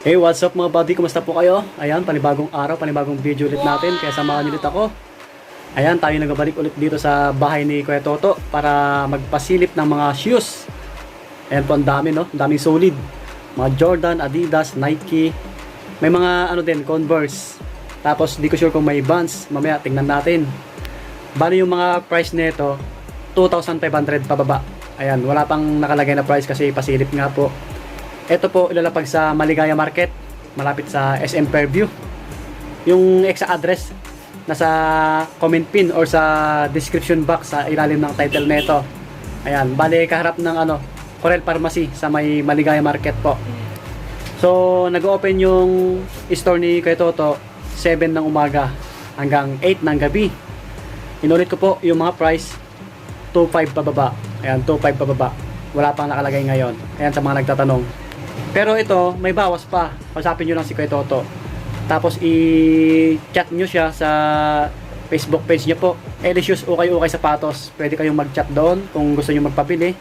Hey, what's up mga buddy? Kumusta po kayo? Ayan, panibagong araw, panibagong video ulit natin. Kaya samahan niyo ulit ako. Ayan, tayo nagbabalik ulit dito sa bahay ni Kuya Toto para magpasilip ng mga shoes. Ayan po, ang dami, no? Ang daming solid. Mga Jordan, Adidas, Nike. May mga ano din, Converse. Tapos di ko sure kung may Vans. Mamaya tingnan natin. Bali yung mga price nito, 2,500 pababa. Ayan, wala pang nakalagay na price kasi pasilip nga po. Ito po ilalapag sa Maligaya Market, malapit sa SM Fairview. Yung exact address nasa comment pin or sa description box sa ilalim ng title nito. Ayan, bali kaharap ng Corel Pharmacy sa may Maligaya Market po. So, nag-open yung store ni Kuya Toto 7 ng umaga hanggang 8 ng gabi. Inulit ko po yung mga price 2.5 pababa. Ayan, 2.5 pababa. Wala pang nakalagay ngayon. Ayan sa mga nagtatanong. Pero ito, may bawas pa. Kausapin nyo lang si Kuya Toto. Tapos i-chat nyo siya sa Facebook page niya po. Elicious Ukay Sapatos. Pwede kayong mag-chat doon kung gusto nyo magpabili.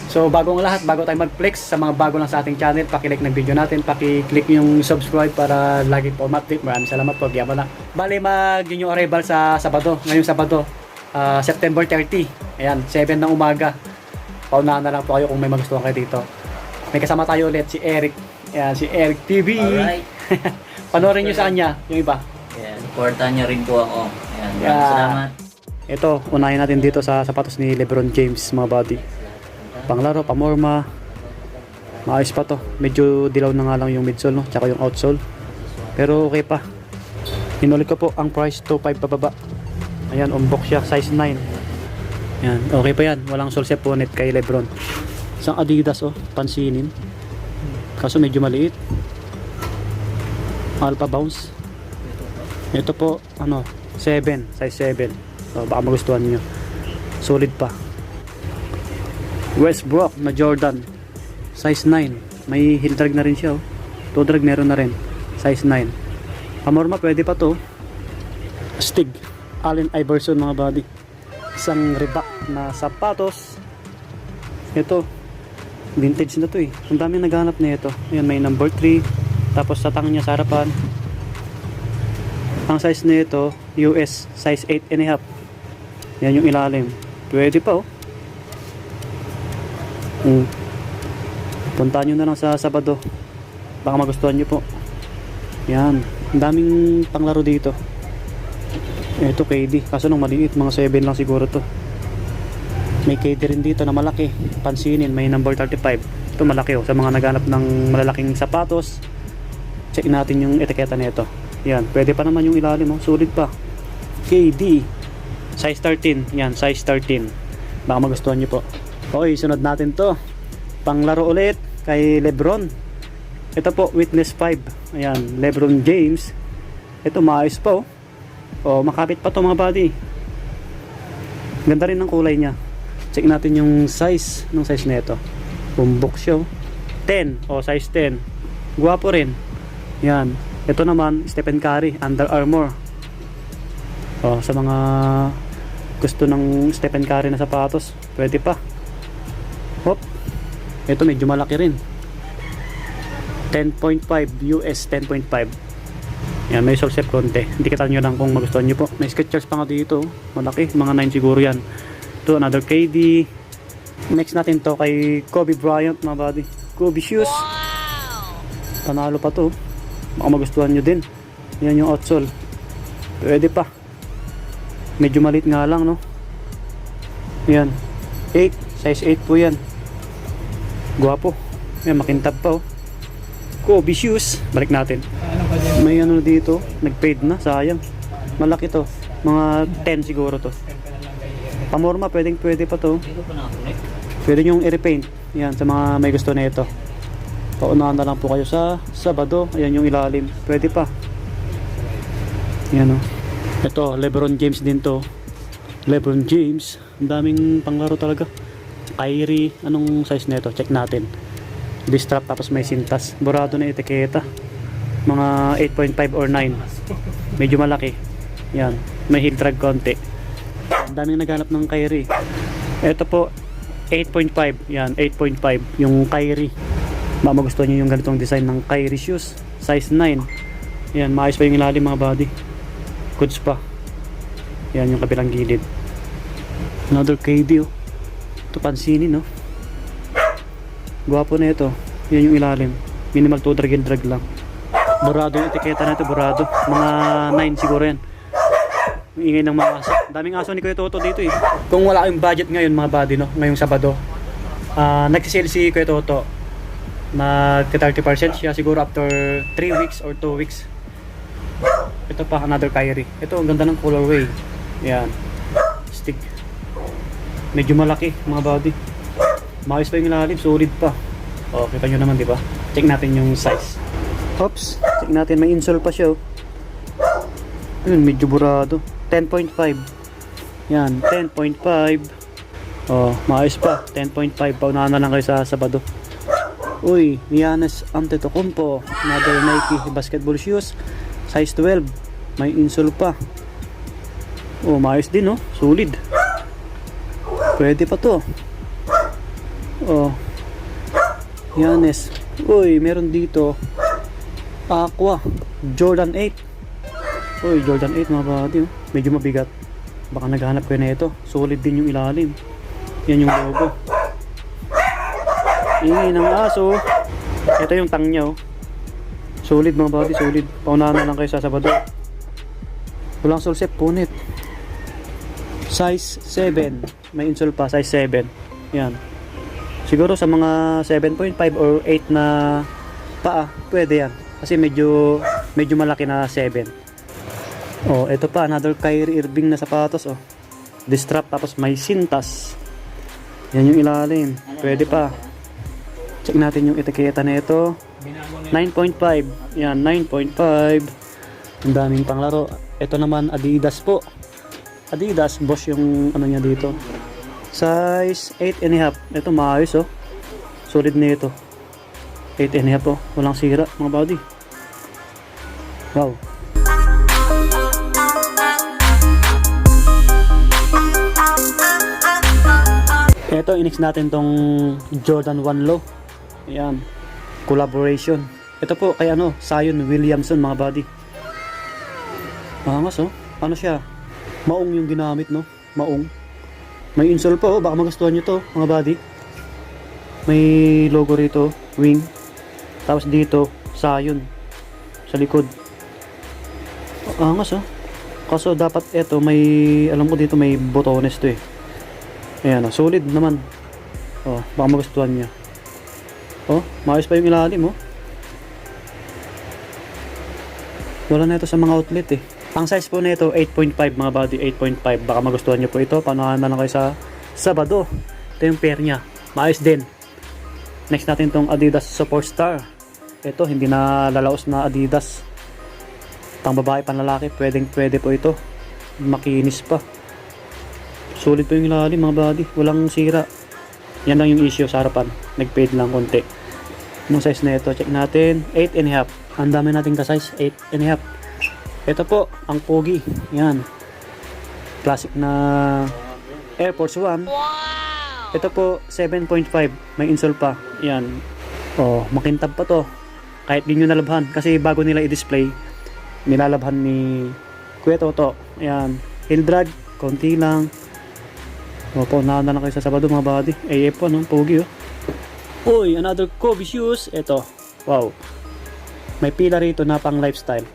So bago ang lahat, bago tayo mag-flex, sa mga bago lang sa ating channel, paki-like ng video natin, paki-click yung subscribe para lagi po ma-update. Maraming salamat po. Giyama na. Bali mag-yun yung arrival sa Sabado. Ngayong Sabado, September 30. Ayan, 7 ng umaga. Paunahan na lang po kayo kung may magustuhan kayo dito. May kasama tayo ulit, si Eric. Ayan, si Eric TV. Alright. Panoorin nyo sa kanya, yung iba. Ayan, supportan nyo rin po ako. Ayan, maraming salamat. Ito, unahin natin dito sa sapatos ni Lebron James, mga buddy. Panglaro, pamorma. Maayos pa to. Medyo dilaw na nga lang yung midsole, no? Tsaka yung outsole. Pero okay pa. Inulit ko po ang price, 2.5 pababa. Ayan, umbok siya, size 9. Ayan, okay pa yan. Walang sole seponet kay Lebron. Isang Adidas, pansinin. Kaso medyo maliit. Alpha Bounce. Ito po, 7, size 7. So, baka magustuhan niyo. Solid pa. Westbrook na Jordan, size 9. May heel drag na rin siya, toe drag meron na rin, size 9. Pamorma pwede pa to. Stig, Allen Iverson, mga buddy. Isang Reebok na sapatos. Ito, vintage na to eh. Ang daming naghanap na ito. Ayan, may number 3. Tapos sa tang niya sa harapan. Ang size na ito, US size 8.5. Yan yung ilalim. Pwede pa Puntahan nyo na lang sa Sabado. Baka magustuhan nyo po. Yan. Ang daming panglaro dito. Ito KD. Kaso nung maliit, mga 7 lang siguro to. May KD rin dito na malaki. Pansinin, may number 35. Ito malaki sa mga naghanap ng malalaking sapatos. Check natin yung etiketa nito. Yan, pwede pa naman yung ilalim, sulit pa. KD size 13. Yan, size 13. Baka magustuhan nyo po. Okay, sunod natin to. Panglaro ulit kay Lebron. Ito po, Witness 5. Ayan, Lebron James. Ito maayos pa makapit pa to, mga buddy. Ganda rin ng kulay niya. Check natin yung size ng size nito. Bumbok siya 10 size 10. Guwapo rin. Yan. Ito naman Stephen Curry, Under Armour. Sa mga gusto ng Stephen Curry na sapatos, pwede pa. Ito medyo malaki rin. 10.5 US 10.5. Yan, may sole set konti. Indikatan nyo lang kung magustuhan nyo po. May Skechers pa nga dito. Malaki, mga 9 siguro yan. Ito, another KD. Next natin to kay Kobe Bryant, mga buddy. Kobe shoes. Panalo pa to. Baka magustuhan nyo din. Yan yung outsole. Pwede pa. Medyo maliit nga lang, no? Yan. 8. Size 8 po yan. Guwapo. Yan, makintab pa Kobe shoes. Balik natin. May dito. Nag-fade na. Sayang. Malaki to. Mga 10 siguro to. Pamorma, pwede pa to. Pwede nyong i-repaint. Yan, sa mga may gusto na ito. Paunahan na lang po kayo sa Sabado. Ayan yung ilalim. Pwede pa. Yan Ito, Lebron James din to. Lebron James. Ang daming panglaro talaga. Kyrie. Anong size na ito? Check natin. Distrap tapos may sintas. Borado na etiketa. Mga 8.5 or 9. Medyo malaki. Yan. May heel drag konti. Ang daming naghanap ng Kyrie. Ito po 8.5. Yan, 8.5 yung Kyrie. Magustuhan niyo yung ganitong design ng Kyrie shoes. size 9. Yan, maayos pa yung ilalim mga buddy. Goods pa. Yan yung kabilang gilid. Another KD oh. Ito pansinin no. Gwapo na ito. Yan yung ilalim. Minimal to drag and drag lang. Burado yung etiketa na ito, burado. Mga 9 siguro yan. Ang ingay ng mga aso. Daming aso ni Kuya Toto dito eh. Kung wala kayong budget ngayon mga buddy no, ngayong Sabado, nagsisale si Kuya Toto. Nag-30% siya siguro after 3 weeks or 2 weeks. Ito pa, another Kyrie. Ito, ang ganda ng colorway. Yan. Stick. Medyo malaki mga buddy. Maayos pa yung ilalim, solid pa. O, kita nyo naman, di ba? Check natin yung size. Oops, check natin, may insole pa siya. Yun, medyo burado. 10.5. Yan, 10.5. Oh, maayos pa. 10.5. Paunahan na lang kayo sa Sabado. Uy, Giannis Antetokounmpo. Another Nike basketball shoes. Size 12. May insole pa. Oh, maayos din, oh. Solid. Pwede pa to. Oh. Giannis. Uy, meron dito. Aqua. Jordan 8. Uy, Jordan 8 mga buddy, oh. Medyo mabigat. Baka naghahanap kayo na ito. Solid din yung ilalim. Yan yung logo. Ingay ng aso. Ito yung tang niya, oh. Solid mga buddy, solid. Paunahan na lang kayo sa Sabado. Walang sulsep, punit. Size 7. May insole pa, size 7. Yan. Siguro sa mga 7.5 or 8 na paa, pwede yan. Kasi medyo malaki na 7. Oh, ito pa, another Kyrie Irving na sapatos, oh. Distrap, tapos may sintas. Yan yung ilalim. Pwede pa. Check natin yung etiketa na ito. 9.5. Yan, 9.5. Ang daming panglaro. Ito naman, Adidas po. Adidas, Boss yung ano niya dito. Size 8.5. Ito maayos, oh. Solid na ito. 8.5, oh. Walang sira, mga buddy. Wow. Ito, inix natin tong Jordan 1 Low. Ayan. Collaboration. Ito po kay Zion Williamson mga buddy. Angas oh. Ano siya? Maong yung ginamit no? Maong. May insole pa oh. Baka magustuhan nyo to mga buddy. May logo rito. Wing. Tapos dito Zion. Sa likod. Angas oh. Kaso dapat ito may, alam ko dito may botones to eh. Ayan o, solid naman. O, baka magustuhan niya. O, maayos pa yung ilalim o. Wala na ito sa mga outlet eh. Ang size po na ito, 8.5 mga buddy, 8.5. Baka magustuhan niyo po ito. Panuhan na lang kayo sa Sabado. Ito yung pair niya. Maayos din. Next natin itong Adidas Superstar. Ito, hindi na lalaos na Adidas. Pang babae, pang lalaki, pwede po ito. Makinis pa. Solid po yung ilalim mga buddy. Walang sira. Yan lang yung issue sa harapan. Nag-fade lang konti. Anong size na ito? Check natin. 8.5. Ang dami nating ka-size. 8.5. Ito po, ang pogi. Yan. Classic na Air Force 1. Ito po, 7.5. May insole pa. Yan. Oh, makintab pa to. Kahit di nyo nalabhan. Kasi bago nila i-display, nilalabhan ni Kuya Toto. Yan. Heel drag. Konti lang. Opo, na lang kayo sa Sabado mga buddy. AF po, no? Pogi, oh. Uy, another Kobe shoes. Ito. Wow. May pila rito na pang lifestyle.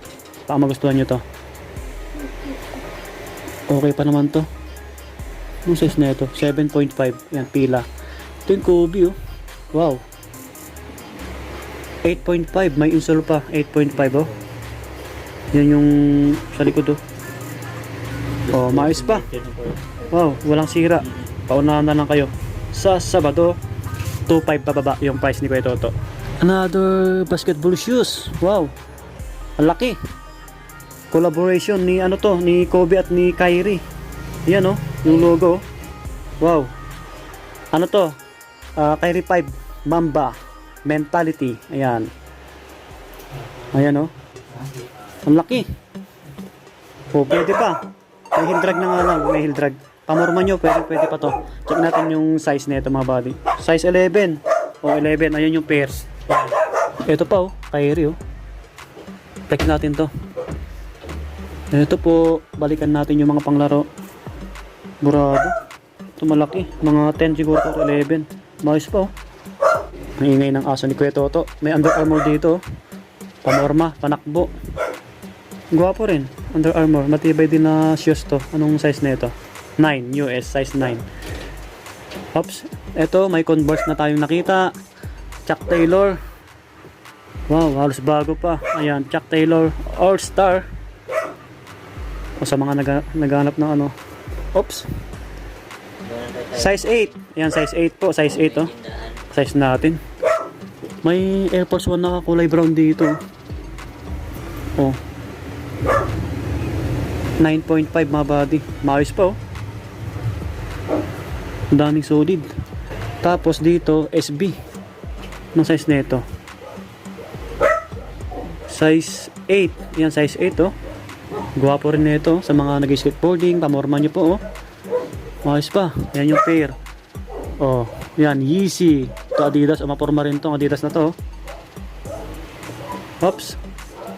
Baka magustuhan nyo to. Okay pa naman to. Anong size na ito? 7.5. Yan, pila. Ito yung Kobe, oh. Wow. 8.5. May insole pa. 8.5, oh. Yan yung sa likod, oh. Oh, maayos pa. Wow, walang sira. Paunahan na lang kayo sa Sabado. 2.5 pababa yung price ni Kuya Toto. Another basketball shoes. Wow. Ang laki. Collaboration ni ni Kobe at ni Kyrie. Yan oh, yung logo. Wow. Ano to? Kyrie 5 Mamba Mentality. Ayan. Ayan oh. Ang laki. Oh, pwede pa. May heel drag na nga lang, may heel drag. Pamorma nyo, pwede pa to. Check natin yung size nito mga buddy. Size 11. O 11, ayun yung pairs. Ito pa oh, Kyrie oh. Flex natin to. Ito po, balikan natin yung mga panglaro. Burado. Ito malaki. Mga 10 siguro or 11. Maayos pa oh. Ang ingay ng aso ni Kuya Toto. May Under Armour dito. Pamorma, panakbo. Gwapo rin. Under Armour. Matibay din na shoes to. Anong size na ito? 9. US. Size 9. Oops. Ito, may Converse na tayong nakita. Chuck Taylor. Wow, halos bago pa. Ayan, Chuck Taylor All-Star. O sa mga naghanap ng ano. Oops. Size 8. Ayan, size 8 po. Size 8 oh. Size natin. May Air Force 1 na kulay brown dito. Oh. 9.5 mga body. Maayos pa oh. Ang daming solid. Tapos dito, SB. Anong size na ito? Size 8. Yan, size 8 oh. Gwapo rin na ito sa mga nag-skateboarding. Pamorma nyo po oh. Maayos pa. Yan yung pair. Oh, yan, Yeezy. Ito Adidas. O, maporma rin itong Adidas na to. Oops.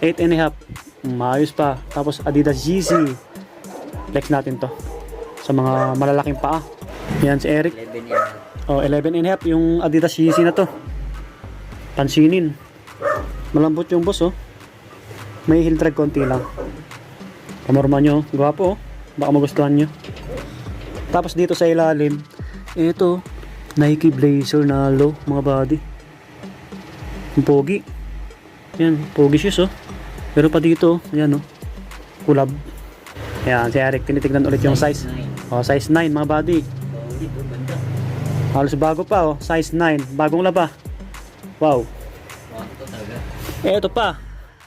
8.5. Maayos pa. Tapos Adidas Yeezy. Flex natin to sa mga malalaking paa. Yan si Eric. 11 Oh, 11.5 yung Adidas Yeezy na to. Pansinin. Malambot yung boss oh. May heel drag konti lang. Pamorma nyo. Gwapo oh. Baka magustuhan nyo. Tapos dito sa ilalim, ito, Nike Blazer na low, mga body. Yung pogi. Yan, pogi shoes oh. Pero pa dito, yan oh. Kulab. Yan, si Eric, tinitignan ulit yung size. Oh, size 9 mga body. Halos bago pa oh, size 9. Bagong laba. Wow. Ito pa.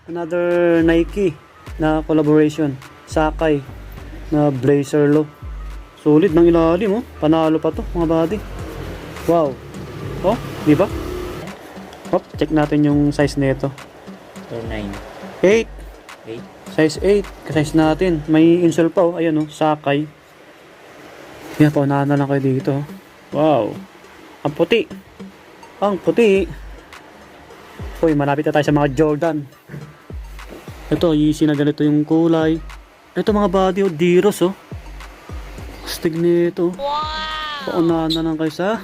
Another Nike na collaboration. Sakay na Blazer low. Solid ng ilalim oh. Panalo pa to mga body. Wow. Oh, di ba? Hop, check natin yung size nito. 9. 8. 8. Size 8. Size natin. May insole pa oh. Ayan oh, Sakay. Yan, paunahan na lang kayo dito. Wow. Ang puti. Ang puti. Uy, malapit na tayo sa mga Jordan. Ito, Yeezy na ganito yung kulay. Ito mga body oh, Diros oh. Astig nito. Wow. Paunahan na lang kayo sa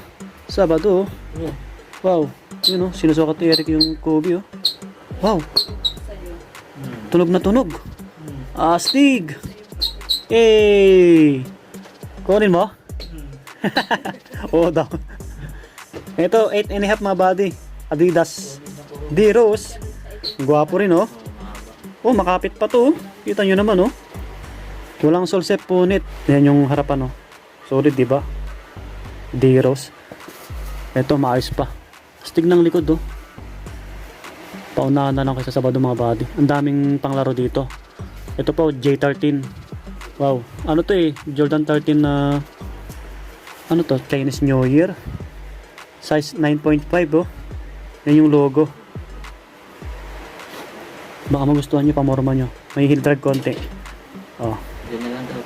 Sabado oh. Wow. Yun oh, sinusukat ni Eric yung Kobe oh. Wow. Tunog na tunog. Astig. Hey. Kunin mo? Oo daw. Ito, 8.5 mga body. Adidas D-Rose. Gwapo rin oh. Oh, makapit pa to oh. Kita nyo naman oh. Walang solsep punit. Yan yung harapan oh. Solid diba? D-Rose. Ito, maayos pa. Astig ng likod oh. Paunahan na lang kayo sa Sabado mga body. Ang daming panglaro dito. Ito po, J13. Wow. Ano to eh? Jordan 13 na ano to? Chinese New Year. Size 9.5 oh. Yan yung logo. Baka magustuhan nyo, pamorma nyo. May heel drag konti. Oh.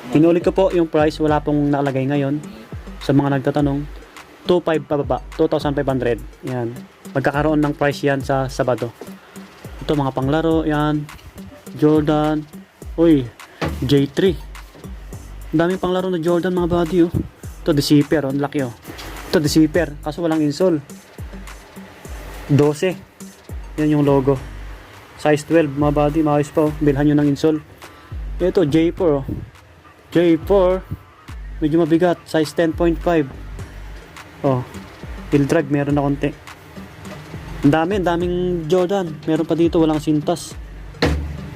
Tinulit ko po yung price. Wala pong nakalagay ngayon. Sa mga nagtatanong, 2.5 pababa. 2,500. Yan. Magkakaroon ng price yan sa Sabado. Ito mga panglaro. Yan. Jordan. Uy. J3. Ang daming panglaro na Jordan mga body oh. Ito the zipper oh. Ang laki oh. Ito the zipper. Kaso walang insole. 12. Yan yung logo. Size 12 mga body. Maayos pa oh. Bilhan nyo ng insole. Ito J4 oh. J4. Medyo mabigat. Size 10.5. Oh. Heel drag. Meron na konti. Ang daming Jordan. Meron pa dito. Walang sintas.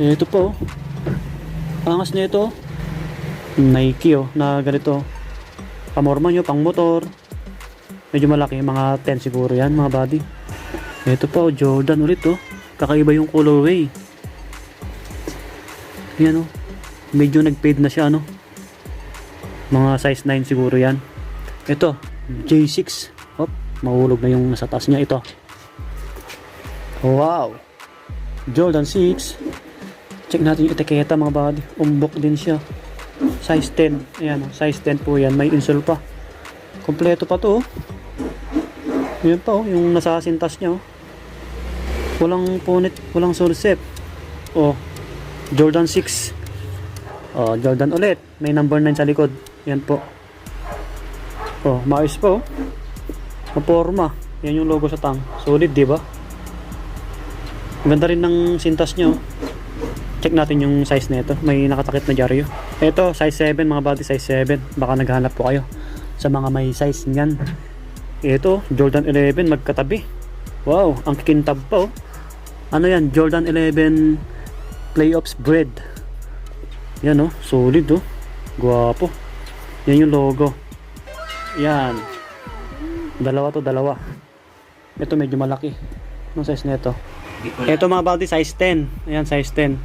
Ito po oh. Angas na ito. Nike oh. Na ganito. Pamorma nyo. Pang motor. Medyo malaki. Mga 10 siguro yan mga body. Ito po oh. Jordan ulit oh. Kakaiba yung colorway. Yan oh. Medyo nag-fade na siya ano. Mga size 9 siguro yan. Ito J6. Hop, mahulog na yung nasa taas niya ito. Wow. Jordan 6. Check natin yung etiketa mga body. Umbok din siya. Size 10. Ayan oh, size 10 po yan. May insole pa. Kompleto pa to oh. Yan pa oh, yung nasa sintas niya oh. Walang punit, walang solsep. Oh, Jordan 6. Oh, Jordan ulit. May number 9 sa likod. Yan po. Oh, maayos po. Maporma. Yan yung logo sa tang. Solid, di ba? Ganda rin ng sintas nyo. Check natin yung size nito. May nakatakip na dyaryo. Ito, size 7 mga buddy, size 7. Baka naghahanap po kayo sa mga may size niyan. Ito, Jordan 11 magkatabi. Wow, ang kikintab pa oh. Ano yan? Jordan 11 Playoffs Bread. Yan oh, solid oh. Guwapo. Yan yung logo. Yan. Dalawa to, dalawa. Ito medyo malaki. Anong size nito? Ito mga buddy, size 10. Ayan, size 10.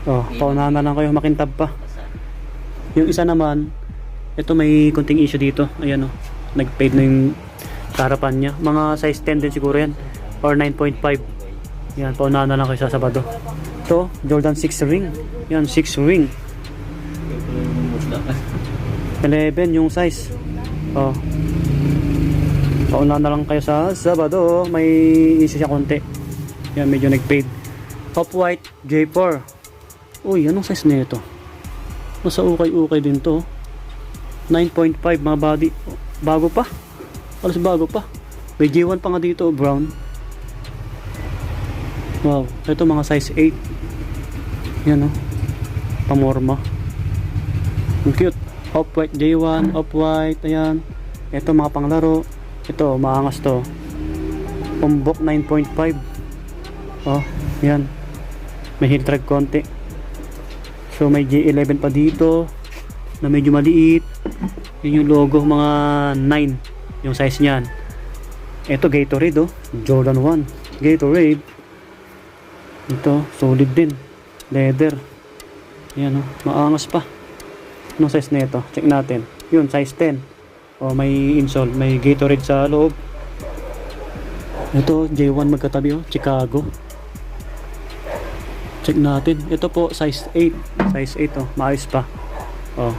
Oh, paunahan na lang kayo, makintab pa. Yung isa naman, ito may kunting issue dito. Ayan oh, nag-fade na yung harapan niya. Mga size 10 din siguro yan. Or 9.5. Yan, paunahan na lang kayo sa Sabado. Ito, Jordan 6 ring. Yan, 6 ring. 11 yung size. Oh. Paunahan na lang kayo sa Sabado. May issue siya konti. Yan, medyo nag-fade. Off-white J4. Uy, anong size na ito? Nasa ukay-ukay din to. 9.5 mga body. Bago pa. Alas bago pa. May J1 pa nga dito, brown. Wow, ito mga size 8. Yan oh. Pamorma. Ang cute. Off-white J1, off-white, ayan. Ito mga panglaro. Ito, maangas to. Umbok 9.5. Oh, yan. May heel drag konti. So may J11 pa dito na medyo maliit. Yun yung logo, mga 9 yung size niyan. Ito Gatorade oh, Jordan 1 Gatorade. Ito solid din, leather. Yan oh, maangas pa. Anong size na ito? Check natin. Yun, size 10. Oh, may insole, may Gatorade sa loob. Ito J1 magkatabi oh, Chicago. Check natin. Ito po size 8. Size 8 oh, maayos pa. Oh.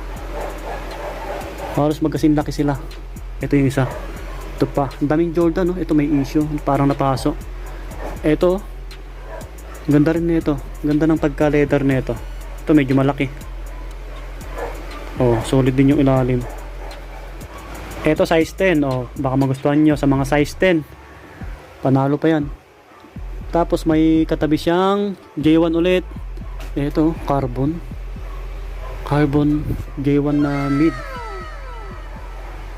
Halos magkasing laki sila. Ito yung isa. Ito pa. Ang daming Jordan oh. Ito may issue, parang napasok. Ito. Ganda rin nito. Ganda ng pagka-leather nito. Ito medyo malaki. Oh, solid din yung ilalim. Ito size 10 oh. Baka magustuhan nyo sa mga size 10. Panalo pa yan. Tapos may katabi siyang J1 ulit. Ito, carbon. Carbon J1 na mid.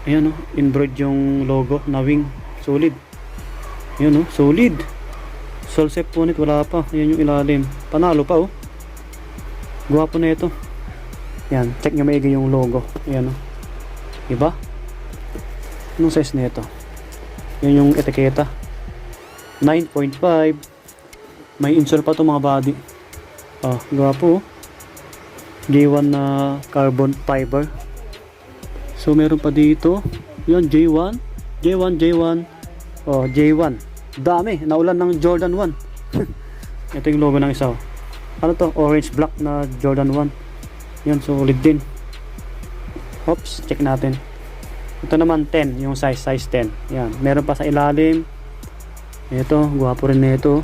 Ayan oh, embroidered yung logo na wing. Solid. Ayan oh, solid. Solsep punit, wala pa. Ayan yung ilalim. Panalo pa oh. Guwapo na ito. Ayan, check nyo maigi yung logo. Ayan oh. Diba? Anong size na ito? Yan yung etiketa. 9.5. May insole pa to mga body. Oh, gwapo oh. J1 na carbon fiber. So meron pa dito. Yan J1. J1. Oh, J1. Dami. Naulan ng Jordan 1. Ito yung logo ng isa oh. Ano to? Orange black na Jordan 1. Yan, solid din. Oops, check natin. Ito naman 10, yung size 10. Yan, meron pa sa ilalim. Ito, guwapo rin nito.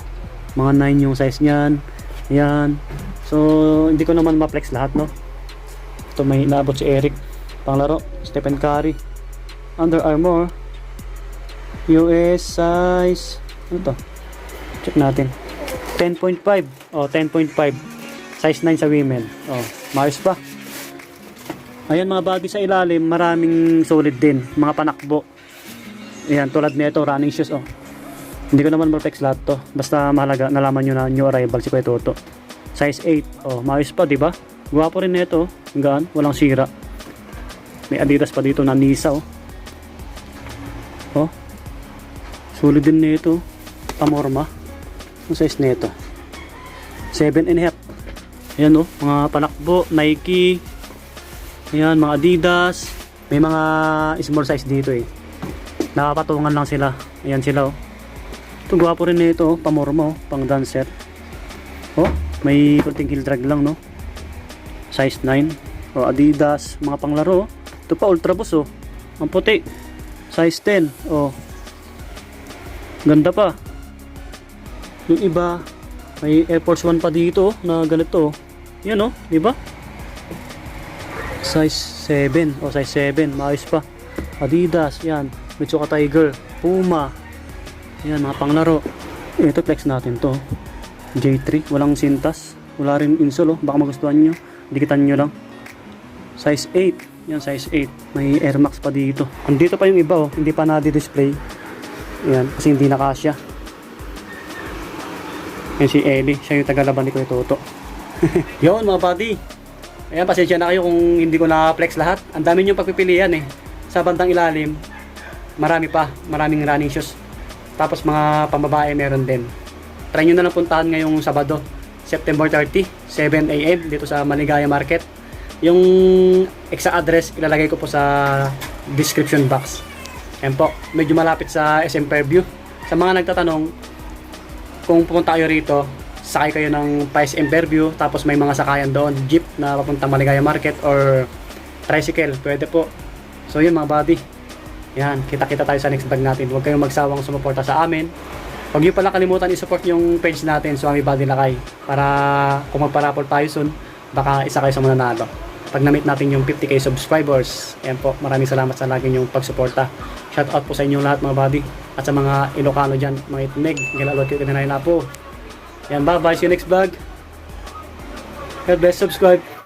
Mga 9 yung size niyan. Yan. So, hindi ko naman ma-flex lahat, no? Ito may inaabot si Eric. Panglaro, Stephen Curry. Under Armour. US size. Ano to? Check natin. 10.5. Oh, 10.5. Size 9 sa women. Oh, maayos pa. Ayan mga bagay sa ilalim, maraming solid din. Mga panakbo. Ayan, tulad nito, running shoes. Oh. Hindi ko naman ma-flex lahat to. Basta mahalaga, nalaman nyo na new arrival si Kuya Toto. Size 8. Oh, maayos pa, di ba? Guwapo rin nito. Ang gaan, walang sira. May Adidas pa dito na Nisa. Oh. Oh. Solid din nito. Pamorma. Ang size nito. 7.5. Ayan oh, mga panakbo, Nike. Ayan, mga Adidas. May mga small size dito eh. Nakapatungan lang sila. Ayan sila oh. Ito gwapo rin nito oh, pamorma oh, pang dancer. Oh, may kunting heel drag lang no. Size 9. Oh, Adidas, mga panglaro. Ito pa Ultra Boost oh. Ang puti. Size 10. Oh. Ganda pa. Yung iba May Air Force 1 pa dito na ganito. Yan oh, di ba? Size 7 o size 7, maayos pa. Adidas, yan. Mitsuka Tiger, Puma. Yan, mga panglaro. Ito flex natin to. J3, walang sintas. Wala rin insole oh. Baka magustuhan nyo. Dikitan nyo lang. Size 8. Yan, size 8. May Air Max pa dito. Andito pa yung iba oh. Hindi pa na-display. Yan, kasi hindi na kasya. Yan si Ellie. Siya yung tagalaban ni Kuya Toto. Yun mga buddy. Ayan, pasensya na kayo kung hindi ko na-flex lahat. Ang dami nyo pagpipilian eh. Sa bandang ilalim, marami pa. Maraming running shoes. Tapos mga pambabae meron din. Try nyo na lang puntahan ngayong Sabado, September 30, 7 AM dito sa Maligaya Market. Yung exact address ilalagay ko po sa description box. Ayan po, medyo malapit sa SM Fairview. Sa mga nagtatanong, kung pupunta kayo rito, sakay kayo ng pa-SM Fairview, tapos may mga sakayan doon, jeep na papuntang Maligaya Market or tricycle, pwede po. So yun mga buddy. Yan, kita-kita tayo sa next vlog natin. Huwag kayong magsawang sumuporta sa amin. Huwag niyo pala kalimutan i-support yung page natin, Swami Buddy Lakay, para kung magparapol tayo soon, baka isa kayo sa mananalo. Pag na-meet natin yung 50k subscribers. Ayan po, maraming salamat sa lagi yung pagsuporta. Shout out po sa inyo lahat mga buddy. At sa mga Ilocano dyan, mga itnig, gilalot kayo kanina na po. Yan, bye bye, see you next vlog. God bless, subscribe.